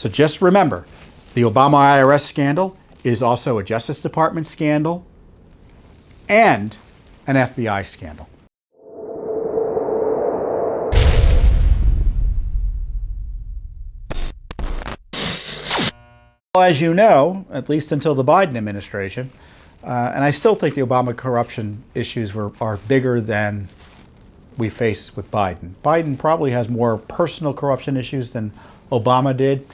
So just remember, the Obama IRS scandal is also a Justice Department scandal and an FBI scandal. Well, as you know, at least until the Biden administration, and I still think the Obama corruption issues are bigger than we face with Biden. Biden probably has more personal corruption issues than Obama did,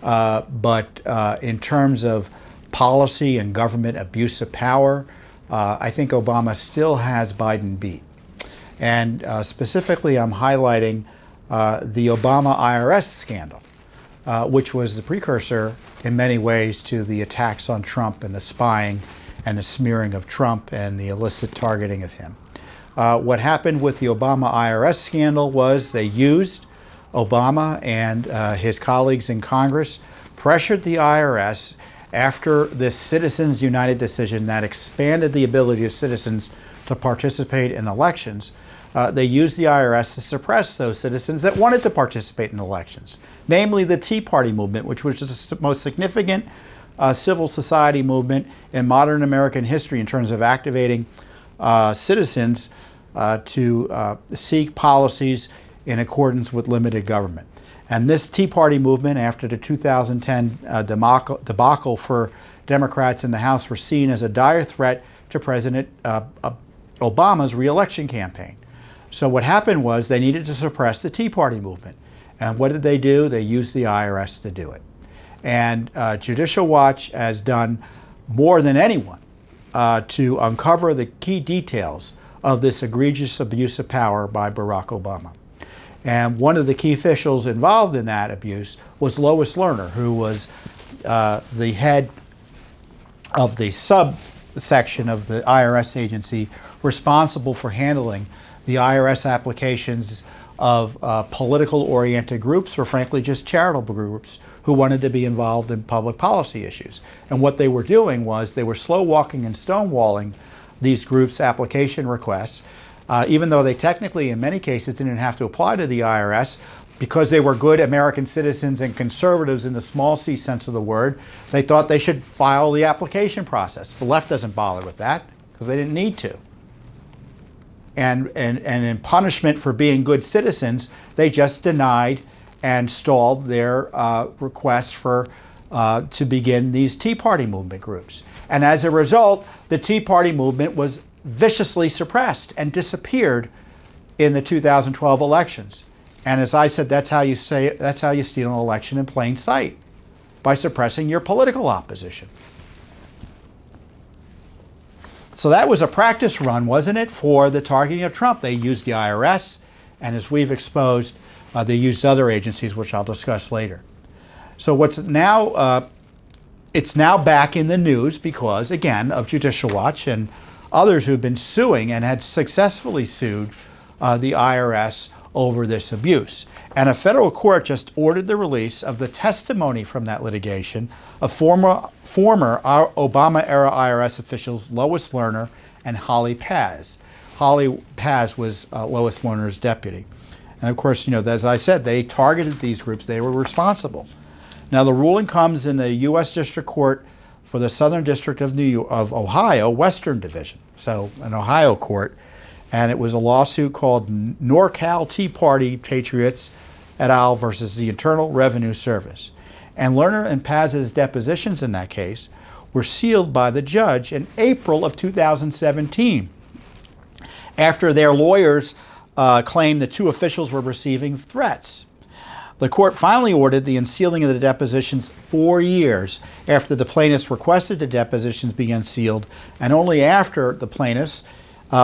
but in terms of policy and government abuse of power, I think Obama still has Biden beat. And specifically, I'm highlighting the Obama IRS scandal, which was the precursor in many ways to the attacks on Trump and the spying and the smearing of Trump and the illicit targeting of him. What happened with the Obama IRS scandal was they used Obama and his colleagues in Congress, pressured the IRS after this Citizens United decision that expanded the ability of citizens to participate in elections. They used the IRS to suppress those citizens that wanted to participate in elections, namely the Tea Party movement, which was the most significant civil society movement in modern American history in terms of activating citizens to seek policies in accordance with limited government. And this Tea Party movement, after the 2010 debacle for Democrats in the House, were seen as a dire threat to President Obama's re-election campaign. So what happened was they needed to suppress the Tea Party movement. And what did they do? They used the IRS to do it. And Judicial Watch has done more than anyone to uncover the key details of this egregious abuse of power by Barack Obama. And one of the key officials involved in that abuse was Lois Lerner, who was the head of the subsection of the IRS agency responsible for handling the IRS applications of political-oriented groups, or frankly just charitable groups, who wanted to be involved in public policy issues. And what they were doing was they were slow-walking and stonewalling these groups' application requests, even though they technically, in many cases, didn't have to apply to the IRS, because they were good American citizens and conservatives in the small c sense of the word. They thought they should file the application process. The left doesn't bother with that because they didn't need to. And in punishment for being good citizens, they just denied and stalled their requests for to begin these Tea Party movement groups. And as a result, the Tea Party movement was viciously suppressed and disappeared in the 2012 elections. And as I said, that's how you steal an election in plain sight, by suppressing your political opposition. So that was a practice run, wasn't it, for the targeting of Trump? They used the IRS, and as we've exposed, they used other agencies, which I'll discuss later. So what's now, it's now back in the news because, again, of Judicial Watch and others who've been suing and had successfully sued the IRS over this abuse. And a federal court just ordered the release of the testimony from that litigation of former Obama-era IRS officials Lois Lerner and Holly Paz. Holly Paz was Lois Lerner's deputy. And of course, you know, as I said, they targeted these groups. They were responsible. Now, the ruling comes in the U.S. District Court for the Southern District of Ohio, Western Division, so an Ohio court. And it was a lawsuit called NorCal Tea Party Patriots et al. Versus the Internal Revenue Service. And Lerner and Paz's depositions in that case were sealed by the judge in April of 2017, after their lawyers claimed the two officials were receiving threats. The court finally ordered the unsealing of the depositions 4 years after the plaintiffs requested the depositions be unsealed, and only after the plaintiffs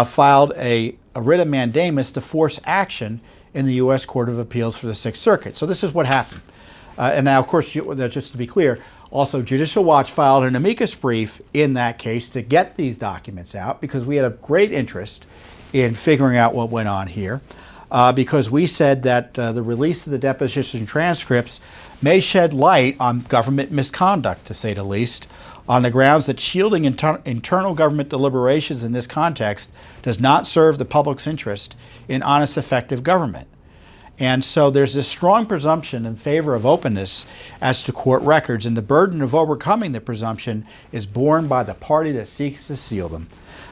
filed a writ of mandamus to force action in the U.S. Court of Appeals for the Sixth Circuit. So this is what happened. And now, of course, just to be clear, also Judicial Watch filed an amicus brief in that case to get these documents out, because we had a great interest in figuring out what went on here, because we said that the release of the deposition transcripts may shed light on government misconduct, to say the least, on the grounds that shielding internal government deliberations in this context does not serve the public's interest in honest, effective government. And so there's this strong presumption in favor of openness as to court records, and the burden of overcoming the presumption is borne by the party that seeks to seal them.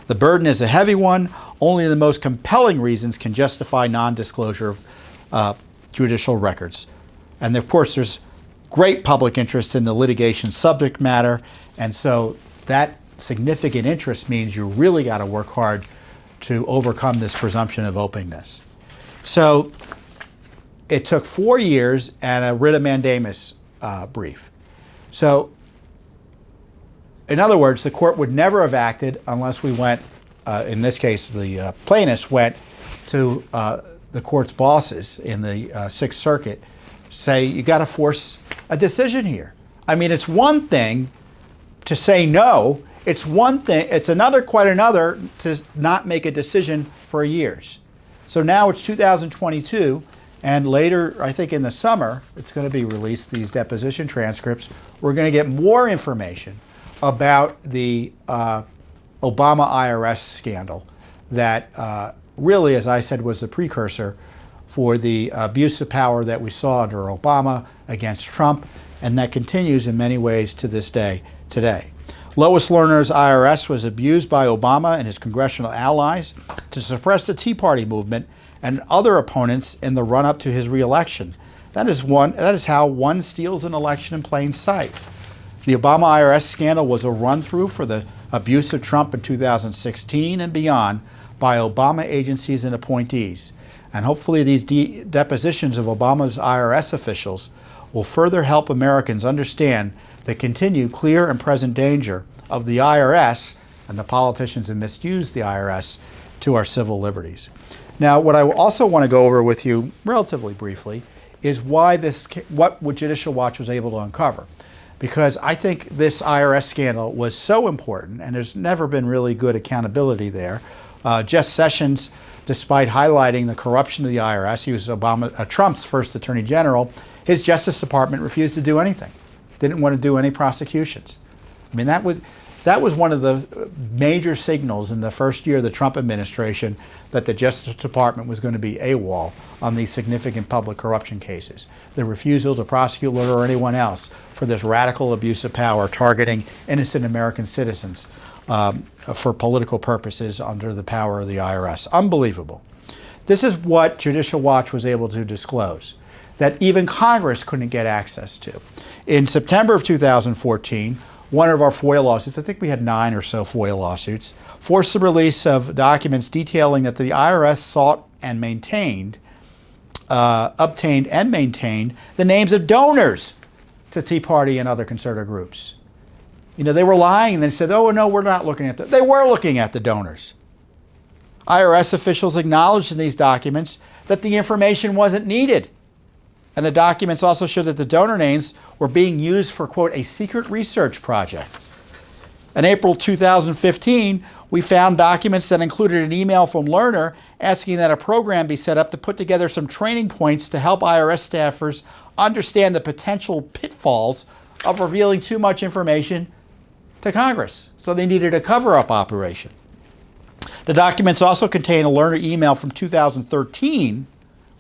The burden is a heavy one. Only the most compelling reasons can justify non-disclosure of judicial records. And of course, there's great public interest in the litigation subject matter, and so that significant interest means you really got to work hard to overcome this presumption of openness. So it took 4 years and a writ of mandamus brief. So in other words, the court would never have acted unless we went, in this case, the plaintiffs went to the court's bosses in the Sixth Circuit, say, you got to force a decision here. I mean, it's one thing to say no. It's one thing, it's quite another to not make a decision for years. So now it's 2022, and later, I think in the summer, it's going to be released, these deposition transcripts. We're going to get more information about the Obama IRS scandal that really, as I said, was the precursor for the abuse of power that we saw under Obama against Trump, and that continues in many ways to this day today. Lois Lerner's IRS was abused by Obama and his congressional allies to suppress the Tea Party movement and other opponents in the run-up to his re-election. That is how one steals an election in plain sight. The Obama IRS scandal was a run-through for the abuse of Trump in 2016 and beyond by Obama agencies and appointees. And hopefully these depositions of Obama's IRS officials will further help Americans understand the continued clear and present danger of the IRS and the politicians that misuse the IRS to our civil liberties. Now, what I also want to go over with you relatively briefly is what Judicial Watch was able to uncover. Because I think this IRS scandal was so important, and there's never been really good accountability there. Jeff Sessions, despite highlighting the corruption of the IRS, he was Trump's first Attorney General, his Justice Department refused to do anything. Didn't want to do any prosecutions. I mean, that was one of the major signals in the first year of the Trump administration that the Justice Department was going to be AWOL on these significant public corruption cases. The refusal to prosecute Lerner or anyone else for this radical abuse of power targeting innocent American citizens for political purposes under the power of the IRS. Unbelievable. This is what Judicial Watch was able to disclose, that even Congress couldn't get access to. In September of 2014, one of our FOIA lawsuits, I think we had 9 or so FOIA lawsuits, forced the release of documents detailing that the IRS sought and obtained and maintained the names of donors to Tea Party and other conservative groups. You know, they were lying and they said, oh, no, we're not looking at They were looking at the donors. IRS officials acknowledged in these documents that the information wasn't needed. And the documents also show that the donor names were being used for, quote, a secret research project. In April 2015, we found documents that included an email from Lerner asking that a program be set up to put together some training points to help IRS staffers understand the potential pitfalls of revealing too much information to Congress. So they needed a cover-up operation. The documents also contain a Lerner email from 2013.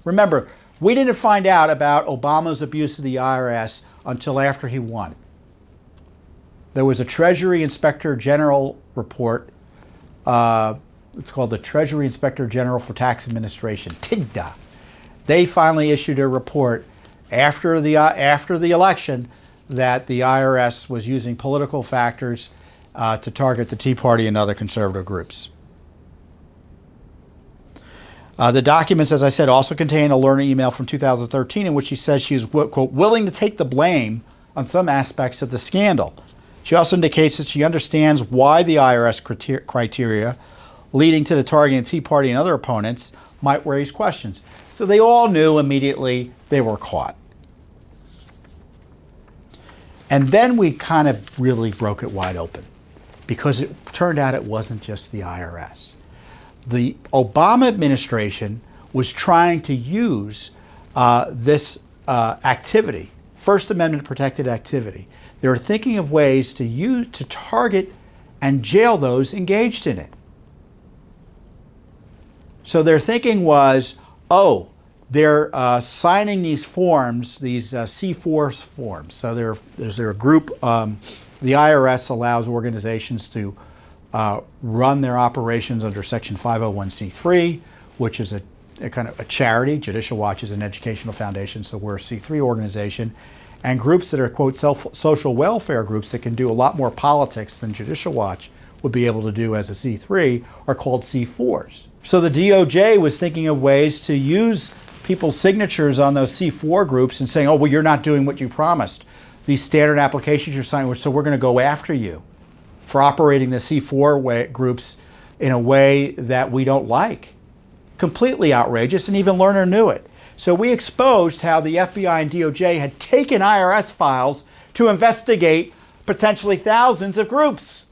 Remember, we didn't find out about Obama's abuse of the IRS until after he won. There was a Treasury Inspector General report. It's called the Treasury Inspector General for Tax Administration, TIGTA. They finally issued a report after the election that the IRS was using political factors to target the Tea Party and other conservative groups. The documents, as I said, also contain a Lerner email from 2013 in which she says she is, quote, willing to take the blame on some aspects of the scandal. She also indicates that she understands why the IRS criteria leading to the targeting of the Tea Party and other opponents might raise questions. So they all knew immediately they were caught. And then we kind of really broke it wide open because it turned out it wasn't just the IRS. The Obama administration was trying to use this activity, First Amendment protected activity. They were thinking of ways to target and jail those engaged in it. So their thinking was, oh, they're signing these forms, these C4 forms. So there's a group, the IRS allows organizations to run their operations under Section 501c3, which is a kind of a charity. Judicial Watch is an educational foundation, so we're a C3 organization. And groups that are, quote, social welfare groups that can do a lot more politics than Judicial Watch would be able to do as a C3 are called C4s. So the DOJ was thinking of ways to use people's signatures on those C4 groups and saying, oh, well, you're not doing what you promised. These standard applications you're signing, so we're going to go after you for operating the C4 groups in a way that we don't like. Completely outrageous, and even Lerner knew it. So we exposed how the FBI and DOJ had taken IRS files to investigate potentially thousands of groups.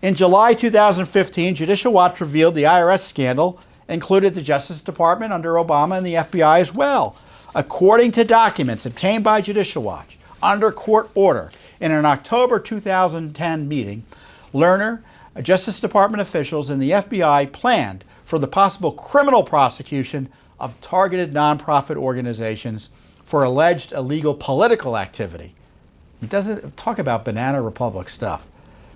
In July 2015, Judicial Watch revealed the IRS scandal included the Justice Department under Obama and the FBI as well. According to documents obtained by Judicial Watch under court order in an October 2010 meeting, Lerner, Justice Department officials, and the FBI planned for the possible criminal prosecution of targeted nonprofit organizations for alleged illegal political activity. It doesn't talk about Banana Republic stuff.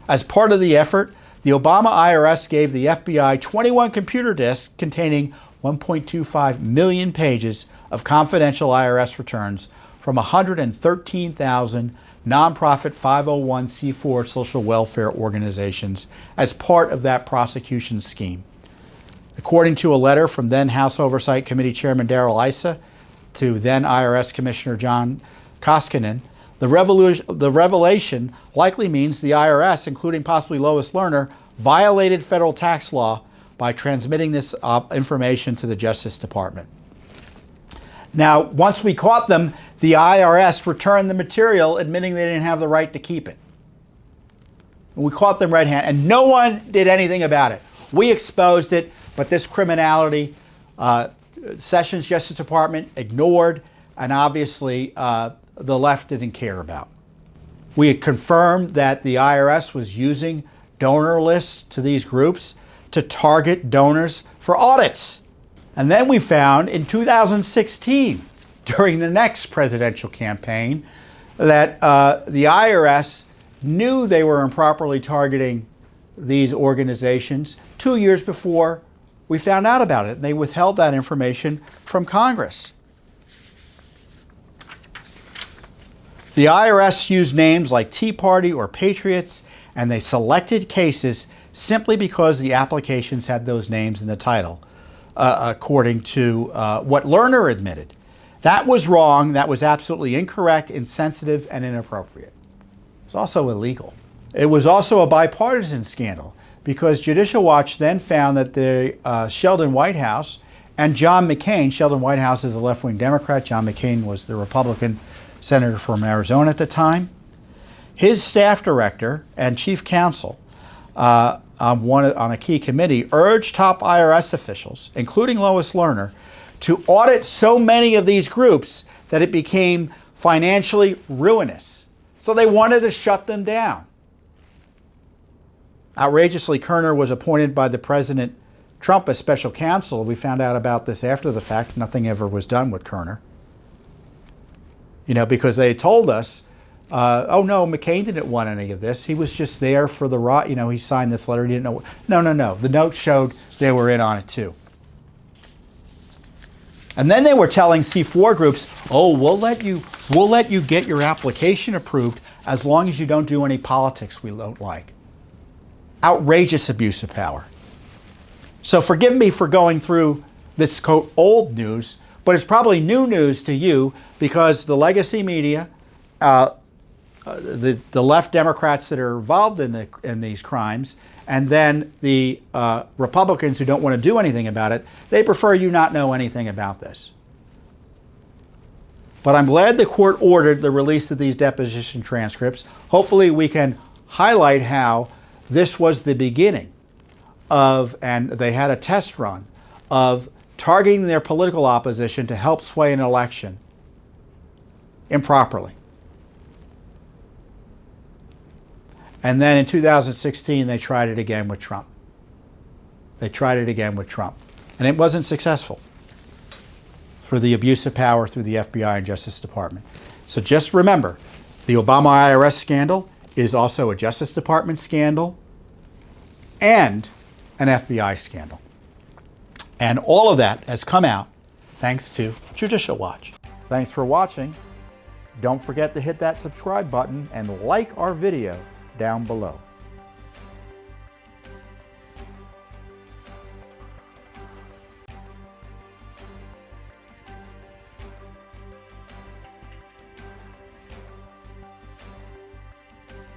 As part of the effort, the Obama IRS gave the FBI 21 computer disks containing 1.25 million pages of confidential IRS returns from 113,000 nonprofit 501c4 social welfare organizations as part of that prosecution scheme. According to a letter from then House Oversight Committee Chairman Darrell Issa to then IRS Commissioner John Koskinen, the revelation likely means the IRS, including possibly Lois Lerner, violated federal tax law by transmitting this information to the Justice Department. Now, once we caught them, the IRS returned the material, admitting they didn't have the right to keep it. We caught them red-handed, and no one did anything about it. We exposed it, but this criminality, Sessions Justice Department ignored, and obviously the left didn't care about. We had confirmed that the IRS was using donor lists to these groups to target donors for audits. And then we found in 2016, during the next presidential campaign, that the IRS knew they were improperly targeting these organizations 2 years before we found out about it. They withheld that information from Congress. The IRS used names like Tea Party or Patriots, and they selected cases simply because the applications had those names in the title, according to what Lerner admitted. That was wrong. That was absolutely incorrect, insensitive, and inappropriate. It's also illegal. It was also a bipartisan scandal because Judicial Watch then found that the Sheldon Whitehouse and John McCain, Sheldon Whitehouse is a left-wing Democrat, John McCain was the Republican senator from Arizona at the time, his staff director and chief counsel on a key committee urged top IRS officials, including Lois Lerner, to audit so many of these groups that it became financially ruinous. So they wanted to shut them down. Outrageously, Kerner was appointed by the President Trump as special counsel. We found out about this after the fact. Nothing ever was done with Kerner. You know, because they told us, oh no, McCain didn't want any of this. He was just there for the right, you know, he signed this letter, he didn't know. No. The note showed they were in on it too. And then they were telling C4 groups, oh, we'll let you get your application approved as long as you don't do any politics we don't like. Outrageous abuse of power. So forgive me for going through this, quote, old news, but it's probably new news to you because the legacy media, the left Democrats that are involved in these crimes, and then the Republicans who don't want to do anything about it, they prefer you not know anything about this. But I'm glad the court ordered the release of these deposition transcripts. Hopefully we can highlight how this was the beginning of, and they had a test run, of targeting their political opposition to help sway an election improperly. And then in 2016, they tried it again with Trump. And it wasn't successful. for the abuse of power through the FBI and Justice Department. So just remember, the Obama IRS scandal is also a Justice Department scandal and an FBI scandal. And all of that has come out thanks to Judicial Watch. Thanks for watching. Don't forget to hit that subscribe button and like our video down below.